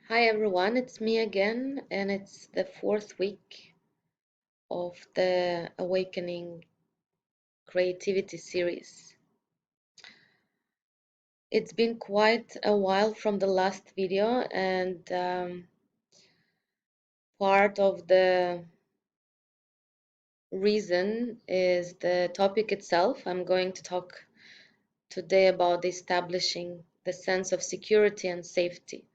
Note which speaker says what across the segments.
Speaker 1: Hi everyone, it's me again, and it's the fourth week of the Awakening Creativity series. It's been quite a while from the last video, and part of the reason is the topic itself. I'm going to talk today about establishing the sense of security and safety.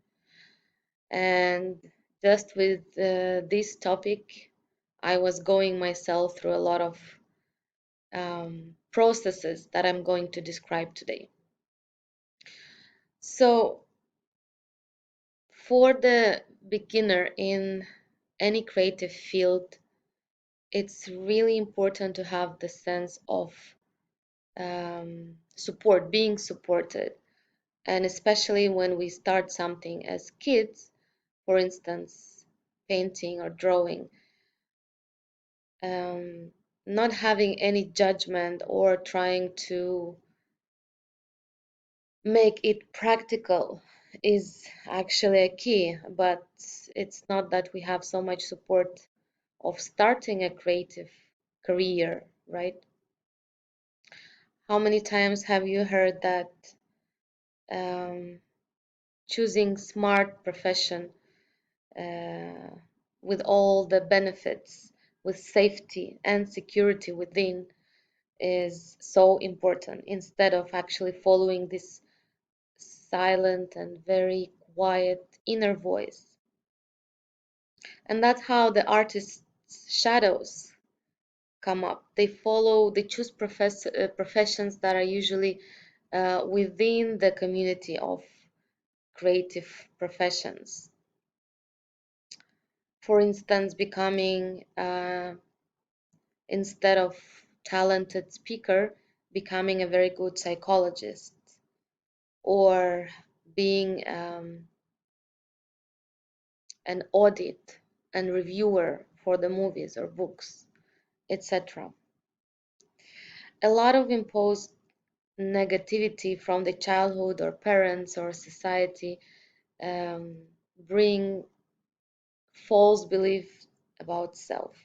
Speaker 1: And just with this topic, I was going myself through a lot of processes that I'm going to describe today. So, for the beginner in any creative field, it's really important to have the sense of support, being supported. And especially when we start something as kids, for instance, painting or drawing, um, not having any judgment or trying to make it practical is actually a key, but it's not that we have so much support of starting a creative career, right? How many times have you heard that um, choosing smart profession uh, with all the benefits, with safety and security within, is so important instead of actually following this silent and very quiet inner voice. And that's how the artist's shadows come up. They choose professions that are usually within the community of creative professions. For instance, becoming, instead of talented speaker, becoming a very good psychologist, or being an audit and reviewer for the movies or books, etc. A lot of imposed negativity from the childhood or parents or society um, bring false belief about self.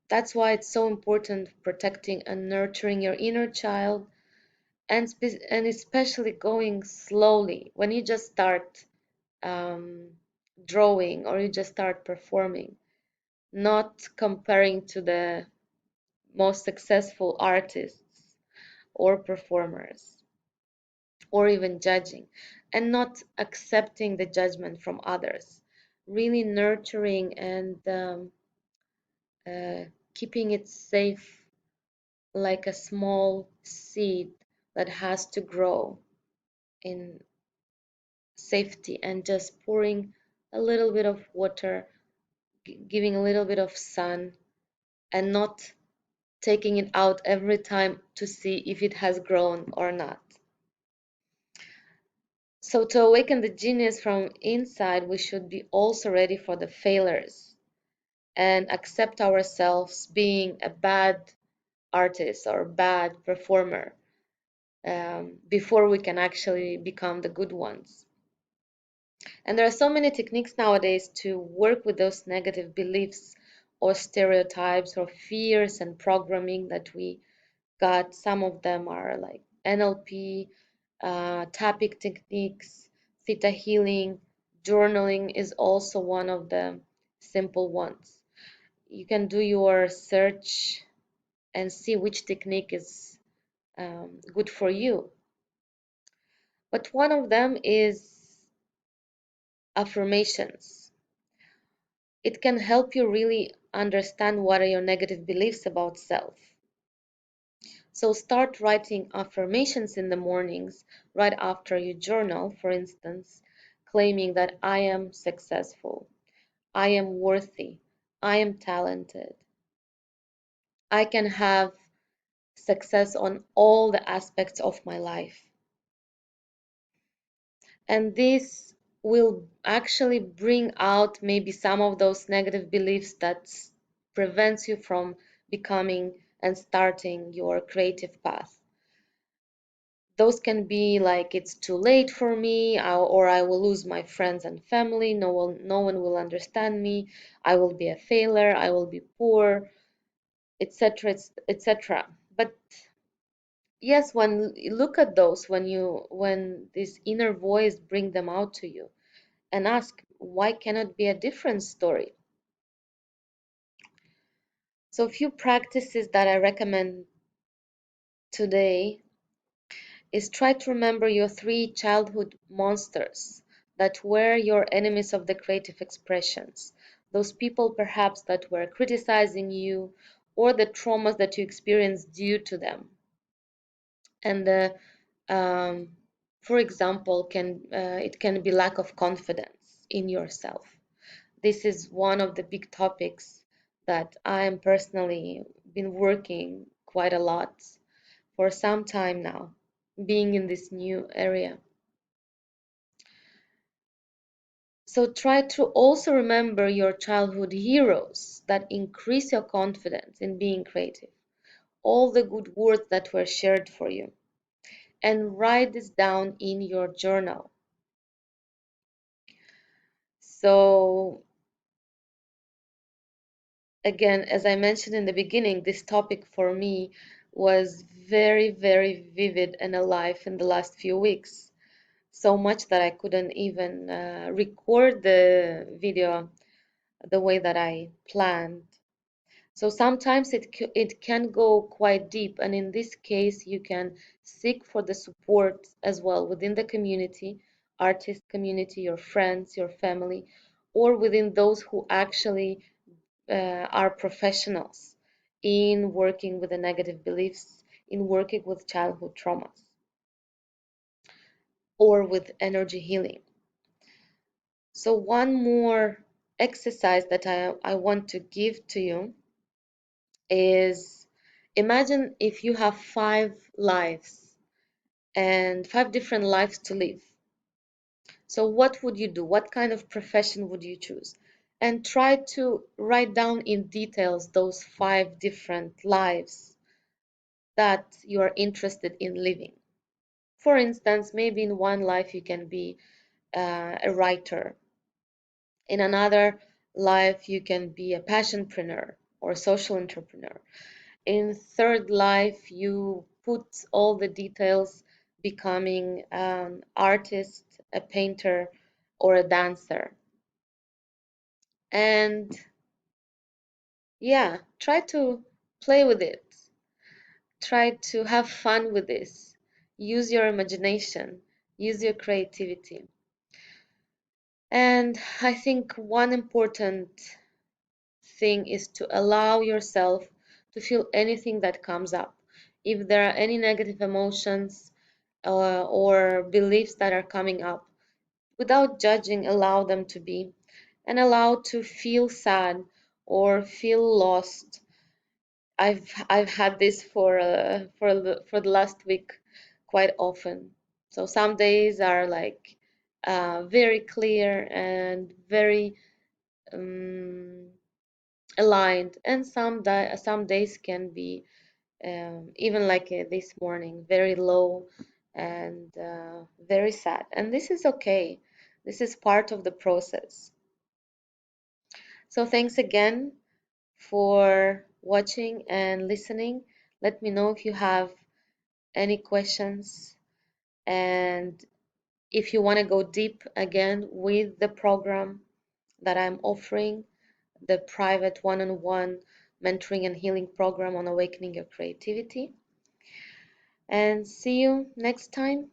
Speaker 1: That's why it's so important protecting and nurturing your inner child, and especially going slowly when you just start um, drawing or you just start performing, not comparing to the most successful artists or performers, or even judging, and not accepting the judgment from others. Really nurturing and uh, keeping it safe, like a small seed that has to grow in safety, and just pouring a little bit of water, giving a little bit of sun, and not taking it out every time to see if it has grown or not. So, to awaken the genius from inside, we should be also ready for the failures and accept ourselves being a bad artist or bad performer before we can actually become the good ones. And there are so many techniques nowadays to work with those negative beliefs or stereotypes or fears and programming that we got. Some of them are like NLP, tapping techniques, Theta healing, journaling is also one of the simple ones. You can do your search and see which technique is good for you. But one of them is affirmations. It can help you really understand what are your negative beliefs about self. So start writing affirmations in the mornings, right after you journal, for instance, claiming that I am successful, I am worthy, I am talented, I can have success on all the aspects of my life. And this will actually bring out maybe some of those negative beliefs that prevents you from becoming and starting your creative path. Those can be like it's too late for me, or I will lose my friends and family, no one will understand me, I will be a failure, I will be poor, etc., etc. But yes, when you look at those, when this inner voice bring them out to you, and ask, why cannot be a different story? So a few practices that I recommend today is try to remember your three childhood monsters that were your enemies of the creative expressions. Those people perhaps that were criticizing you, or the traumas that you experienced due to them. And um, for example, it can be lack of confidence in yourself. This is one of the big topics that I am personally been working quite a lot for some time now, being in this new area. So try to also remember your childhood heroes that increase your confidence in being creative, all the good words that were shared for you, and write this down in your journal. So again, as I mentioned in the beginning, this topic for me was very, very vivid and alive in the last few weeks. So much that I couldn't even record the video the way that I planned. So sometimes it can go quite deep, and in this case, you can seek for the support as well within the community, artist community, your friends, your family, or within those who actually are professionals in working with the negative beliefs, in working with childhood traumas, or with energy healing. So one more exercise that I want to give to you is, imagine if you have 5 lives and 5 different lives to live. So what would you do? What kind of profession would you choose? And try to write down in details those 5 different lives that you are interested in living. For instance, maybe in one life you can be a writer. In another life you can be a passionpreneur or a social entrepreneur. In third life you put all the details, becoming an artist, a painter, or a dancer. And yeah, try to play with it. Try to have fun with this. Use your imagination, use your creativity. And I think one important thing is to allow yourself to feel anything that comes up. If there are any negative emotions or beliefs that are coming up, without judging, allow them to be, and allow to feel sad or feel lost. I've had this for the last week quite often. So some days are like very clear and very um, aligned, and some days can be even like this morning, very low and very sad. And this is okay. This is part of the process. So thanks again for watching and listening. Let me know if you have any questions, and if you want to go deep again with the program that I'm offering, the private one-on-one mentoring and healing program on awakening your creativity. And see you next time.